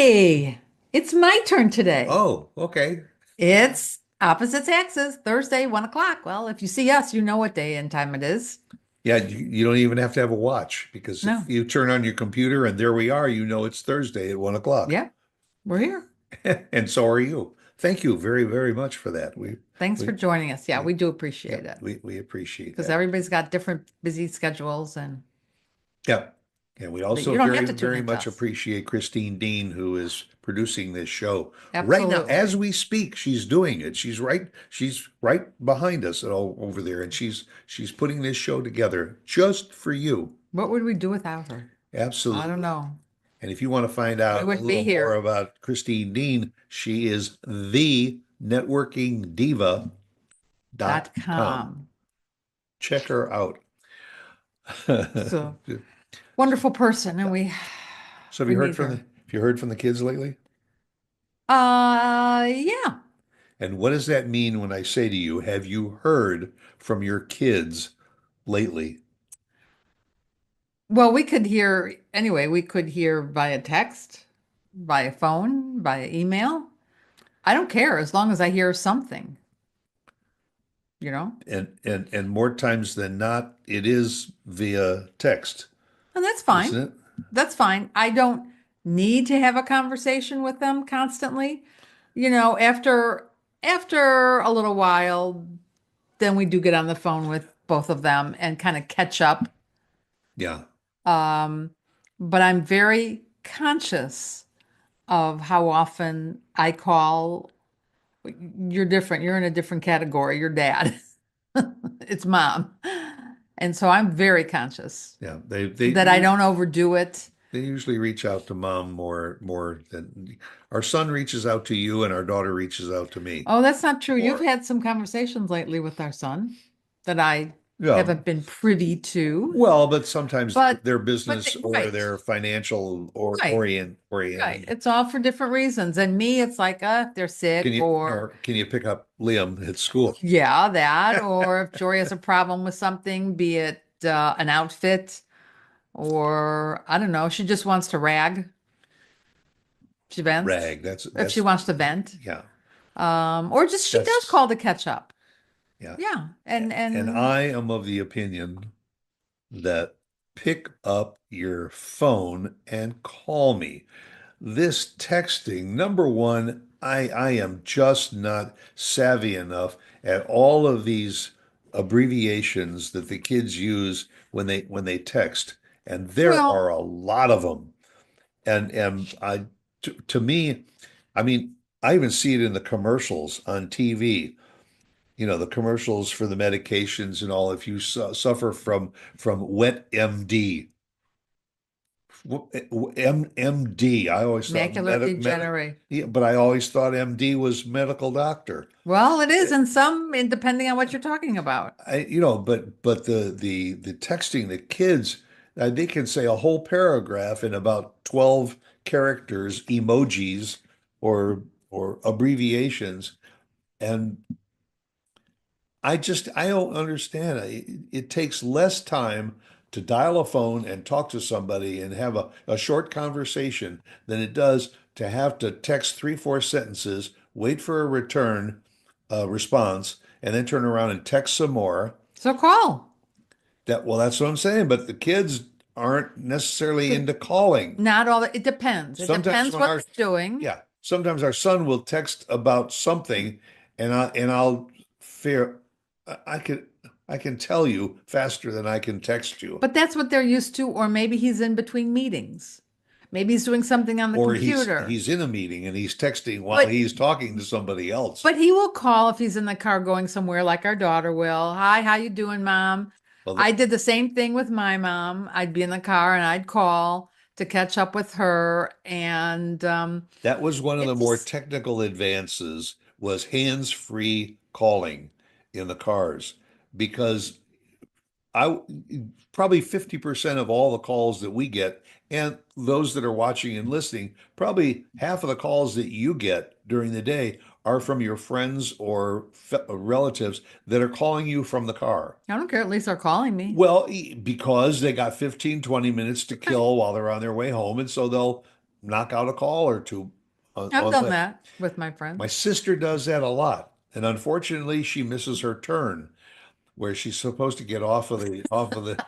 Hey, it's my turn today. Oh, okay. It's opposite Saxes, Thursday, 1 o'clock. Well, if you see us, you know what day and time it is. Yeah, you don't even have to have a watch because if No. you turn on your computer and there we are, you know it's Thursday at 1 o'clock. Yeah, we're here. And so are you. Thank you very, very much for that. Thanks for We, joining us. Yeah, we, we do yeah, appreciate it we appreciate because that. everybody's got different busy schedules and Yeah. And we that also you don't very, have to tune very into much us. appreciate Christine Dean, who is producing this show right now. As Absolutely. we speak, she's doing it. She's right behind us all over there, and she's putting this show together just for you. What would we do without her? I don't Absolutely. know. And if you want to find We out a wouldn't be little more here. about Christine Dean, she is the networkingdiva.com. .com. Check her out. So So, wonderful person, and so we need her. have you heard from the kids lately? Yeah. And what does that mean when I say to you, have you heard from your kids lately? Well, we could hear anyway, we could hear via text, via phone, via email. I don't care as long as I hear something, you know? And more times than not, it is via text, And that's fine. isn't it? That's fine. I don't need to have a conversation with them constantly. After a little while, then we do get on the phone with both of them and kind of catch up. Yeah. Um, but I'm very conscious of how often I call. You're different. You're in a different category. You're dad. It's mom. And so I'm very conscious Yeah. that I don't overdo it. They usually reach out to mom more than our son reaches out to you and our daughter reaches out to me. Oh, that's not true. You've Or had some conversations lately with our son that I yeah, haven't been privy to. well, but sometimes But their business or right, their financial or right, right. oriented. It's all for different reasons. And me, it's like, they're sick or Can you pick up Liam at school? yeah, that. Or if Jory has a problem with something, be it an outfit or I don't know, she just wants to rag. She vents Rag. if she wants to vent. Yeah. Or just she does That's call to catch up. yeah. Yeah. And And I am of the opinion that pick up your phone and call me. This texting, number one, I am just not savvy enough at all of these abbreviations that the kids use when they text, and there well, are a lot of them. And to me, I mean, I even see it in the commercials on TV. You know, the commercials for the medications and all. If you suffer from wet MD, MD. I always thought macular degenerate. yeah, but I always thought MD was medical doctor. Well, it is in some, and depending on what you're talking about. But the texting the kids, they can say a whole paragraph in about 12 characters, emojis or abbreviations, and I don't understand. It takes less time to dial a phone and talk to somebody and have a short conversation than it does to have to text three, four sentences, wait for a return response, and then turn around and text some more. So call. That's what I'm saying. But the kids aren't necessarily It, into calling. not all that. It depends. It Sometimes depends when what our they're doing. Yeah, sometimes our son will text about something, and I'll fear I can I can tell you faster than I can text you, But that's what they're used to, or maybe he's in between meetings. Maybe he's doing something on the or computer. he's in a meeting and he's texting while But he's talking to somebody else. but he will call if he's in the car going somewhere like our daughter will. Hi, how you doing, mom? Well, I did the same thing with my mom. I'd be in the car and I'd call to catch up with her and that was one of the it more just technical advances was hands-free calling in the cars because I probably 50% of all the calls that we get and those that are watching and listening, probably half of the calls that you get during the day are from your friends or relatives that are calling you from the car. I don't care, at least they're calling me. Well, because they got 15, 20 minutes to Right. kill while they're on their way home. And so knock out a call or two I've on done that. that with my My friends. sister does that a lot, and unfortunately, she misses her turn where she's supposed to get off of Well, the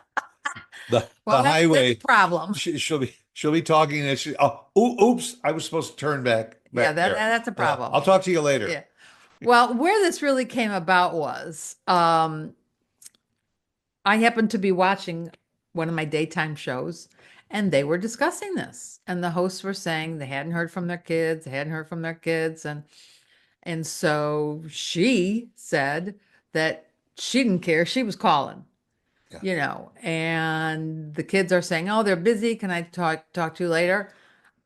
that's a highway. problem. She'll be talking and she oops, I was supposed to turn Yeah, back there. that's a problem. I'll talk to you later. Yeah. Well, where this really came about was I happened to be watching one of my daytime shows and they were discussing this. And the hosts were saying they hadn't heard from their kids, they hadn't heard from their kids. And so she said that she didn't care. She was calling, Yeah. and the kids are saying, "Oh, they're busy. Can I talk to you later?"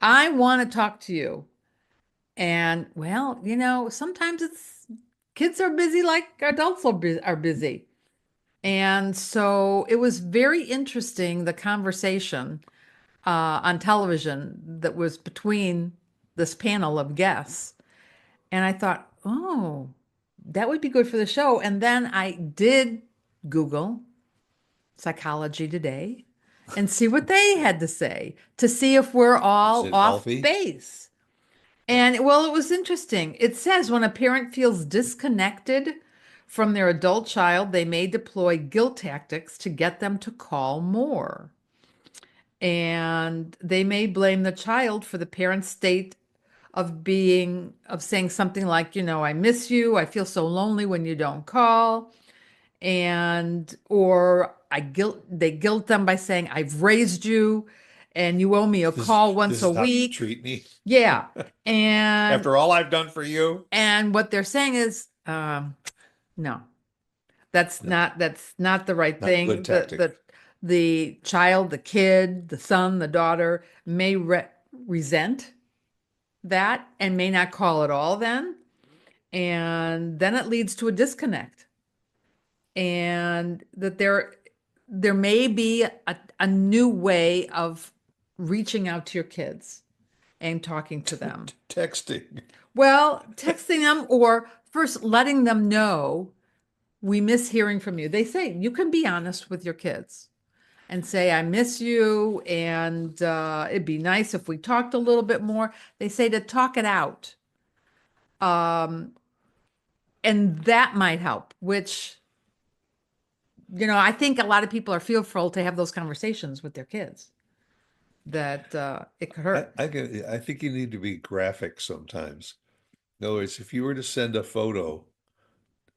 I want to talk to you. And well, sometimes it's kids are busy like adults are busy. And so it was very interesting, the conversation on television that was between this panel of guests. And I thought, oh, that would be good for the show. And then I did Google Psychology Today and see what they had to say to see if we're Is all it off healthy? base. And well, it was interesting. It says when a parent feels disconnected from their adult child, they may deploy guilt tactics to get them to call more. And they may blame the child for the parent's state of saying something like, I miss you, I feel so lonely when you don't call, and or they guilt them by saying, I've raised you and you owe me a call This once a is how you week. treat me Yeah. And after all I've done for you. what they're saying is, no, No, that's not the right not a good thing. tactic. The child, the kid, the son, the daughter may resent that and may not call at all then. And then it leads to a disconnect. And that there may be a new way of reaching out to your kids and talking to them. Texting. Well, texting them or first letting them know we miss hearing from you. They say you can be honest with your kids and say, I miss you, and it'd be nice if we talked a little bit more. They say to talk it out. Um, and that might help, which, I think a lot of people are fearful to have those conversations with their kids, that it could hurt. I think you need to be graphic sometimes. In other words, if you were to send a photo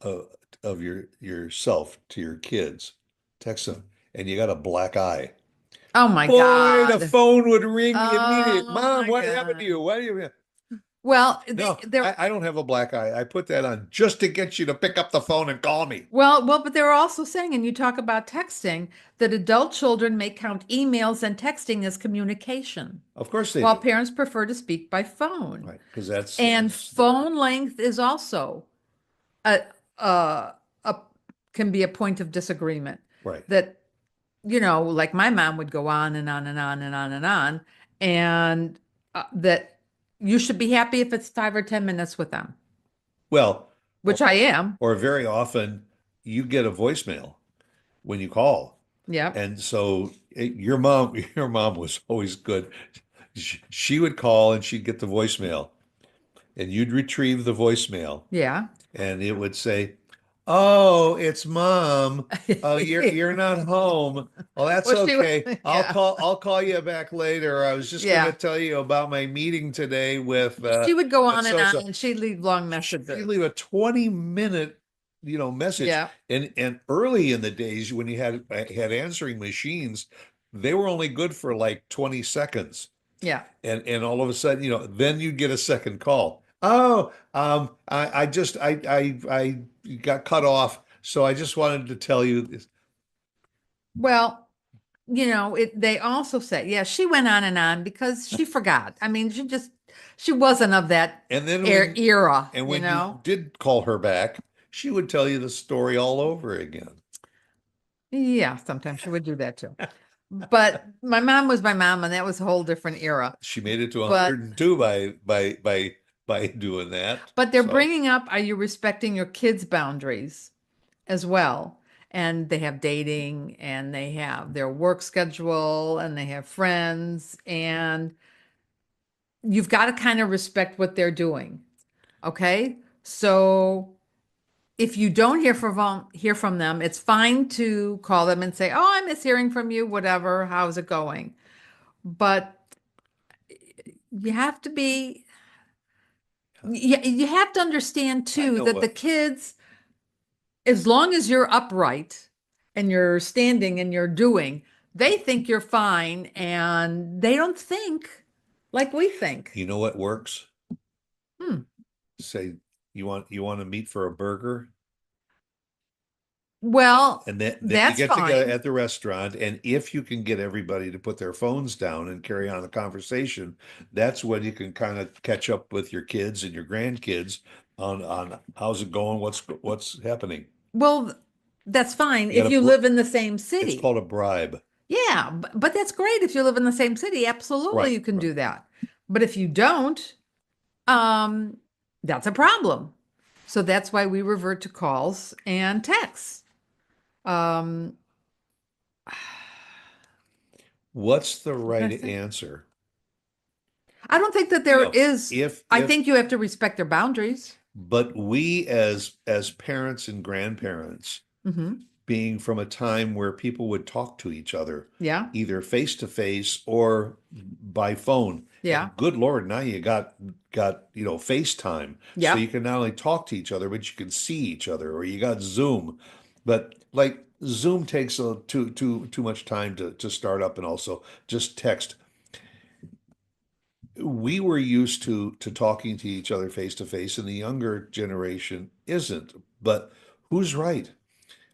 of, of yourself to your kids, text them, and you got a black eye. Oh my Boy, the God. phone would ring immediately. Oh Mom, my what happened to God. you? What do you? Well, No, they're I don't have a black eye. I put that on just to get you to pick up the phone and call me. but they were also saying, and you talk about texting, that adult children may count emails and texting as communication, Of course they while do. parents prefer to speak by phone. Right. Because And that's the phone length is also a, a can be a point of disagreement. right. That, like my mom would go on and on and on and on and on, and that you should be happy if it's 5 or 10 minutes with them, Well, or which I am. or very often you get a voicemail when you call. Yep. And so your mom was always good. She would call and she'd get the voicemail and you'd retrieve the voicemail Yeah. and it would say, "Oh, it's mom. Oh, you're not home. Oh, that's Well, she was, okay. yeah, I'll call you back later. I was just going to yeah. tell you about my meeting today with She would go on and so on, so." and she'd leave long You messages. leave a 20-minute, message. Yeah, And early in the days when you had answering machines, they were only good for like 20 seconds. yeah. And all of a sudden, then you'd get a second call. Oh, I just I got cut off, so I just wanted to tell you this. Well, they also say, yeah, she went on and on because she forgot. I mean, she wasn't of that And then era, when you did call her back, she would tell you the story all over again. Yeah, sometimes she would do that too. But my mom was my mom, and that was a whole different era. She made it to But 102 by doing that. they're So, bringing up, are you respecting your kids' boundaries as well? And they have dating, and they have their work schedule, and they have friends, and you've got to kind of respect what they're doing. Okay. So if you don't hear from them, it's fine to call them and say, "Oh, I miss hearing from you, whatever. How's it going?" But you have to be, you have to understand I too know that the what. kids, as long as you're upright and you're standing and you're doing, they think you're fine and they don't think like we think. You know what works? Hmm. Say you want to meet for a burger, Well, and then you that's get together fine. at the restaurant, and if you can get everybody to put their phones down and carry on the conversation, that's when you can kind of catch up with your kids and your grandkids on how's it going, what's happening. Well, that's fine You if got you to live in the same It's city. called a bribe. Yeah, but that's great if you live in the same city. Absolutely, Right, you can right. do that. But if you don't, um, that's a problem. So that's why we revert to calls and texts. Um, What's the what can right I say? answer? I don't think that You there know, is. I if think you have to respect their boundaries. but we as parents and grandparents, Hmm. being from a time where people would talk to each other Yeah, either face to face or by phone. yeah, And good Lord, now you got FaceTime. So you yep. can not only talk to each other, but you can see each other, or you got Zoom. But like Zoom takes too much time to start up, and also just text. We were used to talking to each other face to face, and the younger generation isn't. But who's right?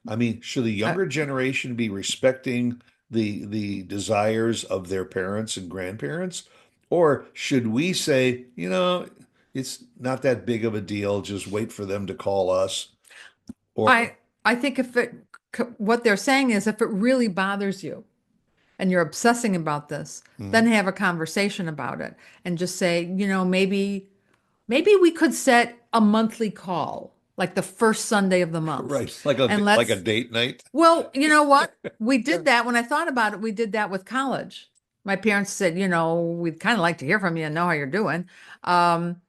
I mean, should the Uh, younger generation be respecting the desires of their parents and grandparents? Or should we say, it's not that big of a deal, just wait for them to call us? Or, I think what they're saying is if it really bothers you and you're obsessing about this, then Mhm. have a conversation about it and just say, maybe we could set a monthly call, like the first Sunday of the month. Right, like a And like a let's, date night. well, you know what? We did that when I thought about it. We did that with college. My parents said, we'd kind of like to hear from you and know how you're doing. Um,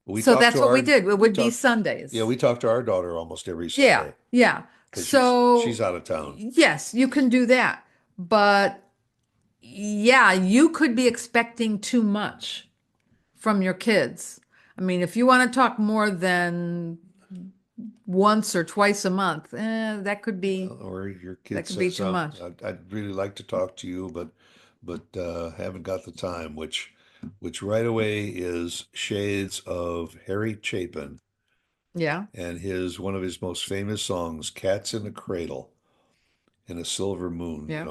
We so talk that's to what we our did. It we would be talk Yeah, Sundays. we talk to our daughter almost every Yeah, Sunday yeah. because she's So, out of town. yes, you can do that. But yeah, you could be expecting too much from your kids. I mean, if you want to talk more than once or twice a month, Or your that kid could be says, too much. I'd really like to talk to you, but haven't got the time," which right away is shades of Harry Chapin Yeah, and his one of his most famous songs, "Cats in the Cradle" and "A Silver Moon." yeah.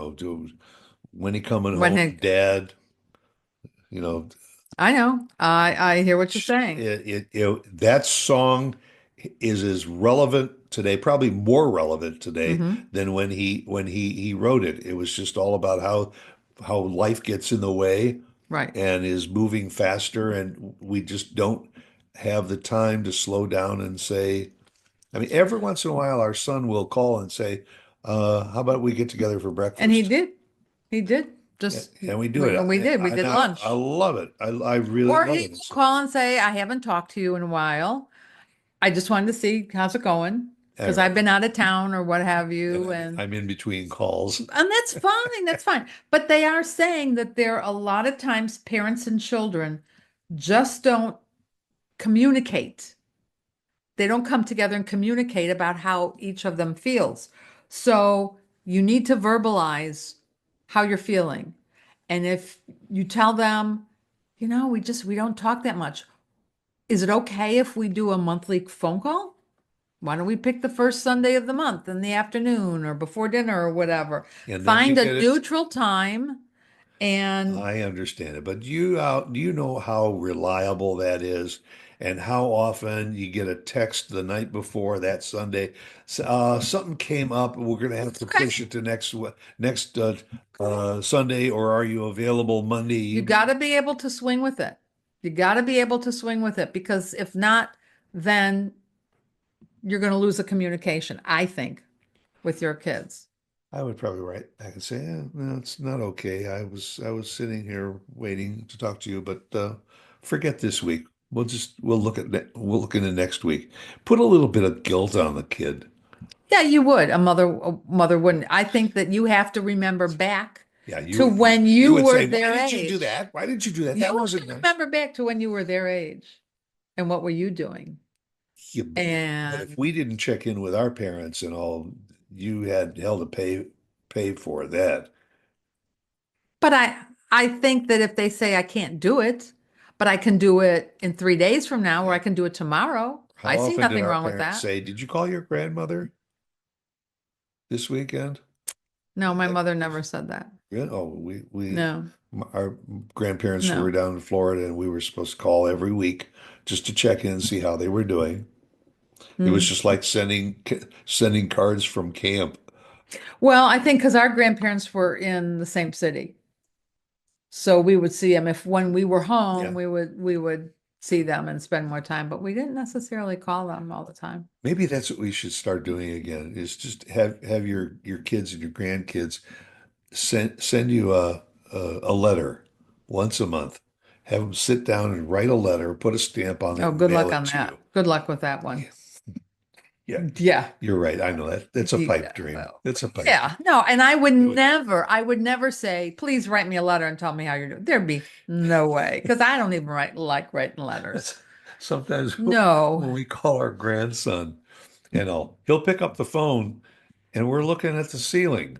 When he coming When home, he, Dad. You know, I know, I hear what you're saying. that song is as relevant today, probably more relevant today Hmm. than when he wrote it. It was just all about how life gets in the way Right. and is moving faster, and we just don't have the time to slow down and say. I mean, every once in a while, our son will call and say, "How about we get together for And he breakfast?" did. He did. Just And we do we it. did. We did I lunch. love it. I really Or love he it. will call and say, I haven't talked to you in a while. I just wanted to see how's it going All because I've right. been out of town or what have And you. And I'm in between calls. that's fine. That's fine. But they are saying that there are a lot of times parents and children just don't communicate. They don't come together and communicate about how each of them feels. So you need to verbalize how you're feeling. And if you tell them, we don't talk that much. Is it okay if we do a monthly phone call? Why don't we pick the first Sunday of the month in the afternoon or before dinner or whatever? And then you Find a get it. neutral time and I understand it, but do you know how reliable that is, and how often you get a text the night before that Sunday? Something came up. We're going to have to okay, push it to next Sunday, or are you available Monday you evening? got to be able to swing with it. You got to be able to swing with it because if not, then you're going to lose the communication, I think, with your kids. I would probably write back and say, no, it's not okay. I was sitting here waiting to talk to you, but forget this week. We'll look into next week. Put a little bit of guilt on the kid. Yeah, you would. A mother wouldn't. I think that you have to remember back Yeah, to when you you would were say, why their didn't you do age. that? Why didn't you do that? You That have wasn't to nice. remember back to when you were their age and what were you doing? Yeah, but if And we didn't check in with our parents and all, you had hell to pay for that. but I think that if they say I can't do it, but I can do it in 3 days from now, or Yeah. I can do it tomorrow, How I see often did nothing our wrong with parents that. say, "Did you call your grandmother this weekend?" No, my Yeah. mother never said that. Yeah. Oh, No, our grandparents were no. down in Florida and we were supposed to call every week just to check in and see how they were doing. It was Hmm. just like sending cards from camp. Well, I think because our grandparents were in the same city. So we would see them if when we were home, Yeah. we would see them and spend more time, but we didn't necessarily call them all the time. Maybe that's what we should start doing again, is just have your kids and your grandkids send you a letter once a month. Have them sit down and write a letter, put a stamp on it, Oh, and good mail luck it on to that. you. Good luck with that one. Yeah, yeah, Yeah. you're right. I know that. That's a Yeah. pipe dream. Well, That's a pipe yeah. dream. No, and Do it. I would never say, please write me a letter and tell me how you're doing. There'd be no way, because I don't even like writing letters. Sometimes No. when we call our grandson, he'll pick up the phone and we're looking at the ceiling.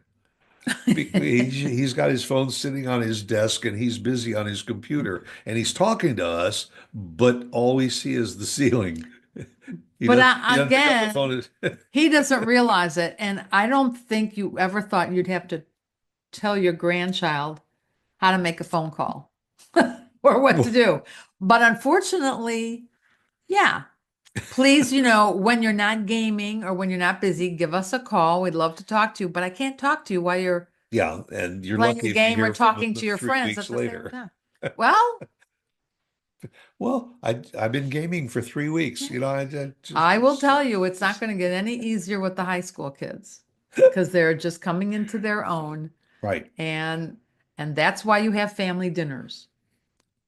He's got his phone sitting on his desk and he's busy on his computer and he's talking to us, but all we see is the ceiling. But He doesn't pick up the again, phone. he doesn't realize it. And I don't think you ever thought you'd have to tell your grandchild how to make a phone call or what to do. But unfortunately, yeah, please, when you're not gaming or when you're not busy, give us a call. We'd love to talk to you, but I can't talk to you while you're Yeah, and you're playing lucky a if you game or hear from talking him to your three friends at weeks the same later. time. Well, Well, I've been gaming for 3 weeks. yeah, I I will just, tell you, it's not just going to get any easier with the high school kids because they're just coming into their own, right. and that's why you have family dinners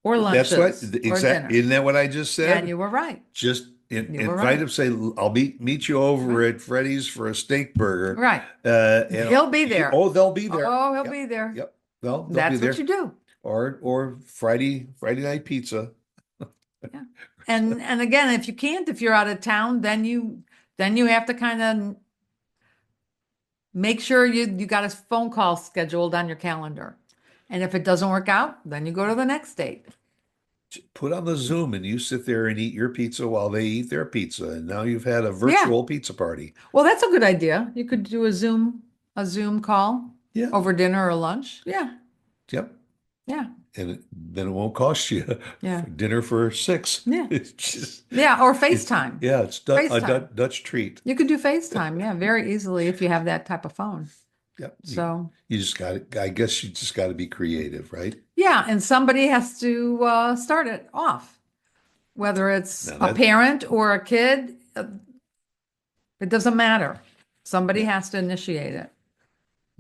or That's what lunches or exact. Isn't dinners. that what I just Yeah, and said? you were right. Just You were invite right. him. Say, I'll meet you over Right. at Freddy's for a steak burger. Right. And He'll be there. oh, they'll be there. Oh, he'll Yep, be there. yep. They'll be That's what you there. do. Or Friday night pizza. Yeah. And again, if you can't, if you're out of town, then you have to kind of make sure you got a phone call scheduled on your calendar. And if it doesn't work out, then you go to the next date. Put on the Zoom and you sit there and eat your pizza while they eat their pizza. And now you've had a Yeah. virtual pizza party. Well, that's a good idea. You could do a Zoom call Yeah. over dinner or lunch. Yeah. Yep. Yeah. And then it won't cost you Yeah. dinner for six. Yeah. It's just, Yeah. Or it's, FaceTime. yeah, it's a FaceTime. Dutch treat. You could do FaceTime. Yeah, very easily if you have that type of phone. Yep. So, You just got to, I guess you just got to be creative, right? yeah, and somebody has to start it off, whether it's Now a that, parent or a kid, it doesn't matter. Somebody yeah, has to initiate it.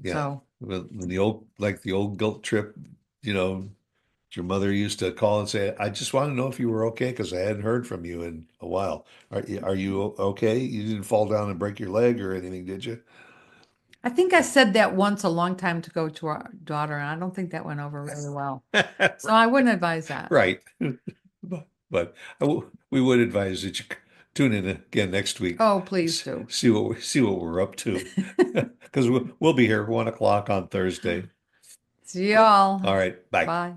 yeah. So, When the old guilt trip, you know, your mother used to call and say, I just want to know if you were okay because I hadn't heard from you in a while. Are you okay? You didn't fall down and break your leg or anything, did you? I think I said that once a long time ago to our daughter, and I don't think that went over really well. So I wouldn't advise that. Right. But we would advise that you tune in again next week. Oh, please do. See what we're up to. Because we'll be here 1 o'clock on Thursday. See y'all. All right. Bye. Bye.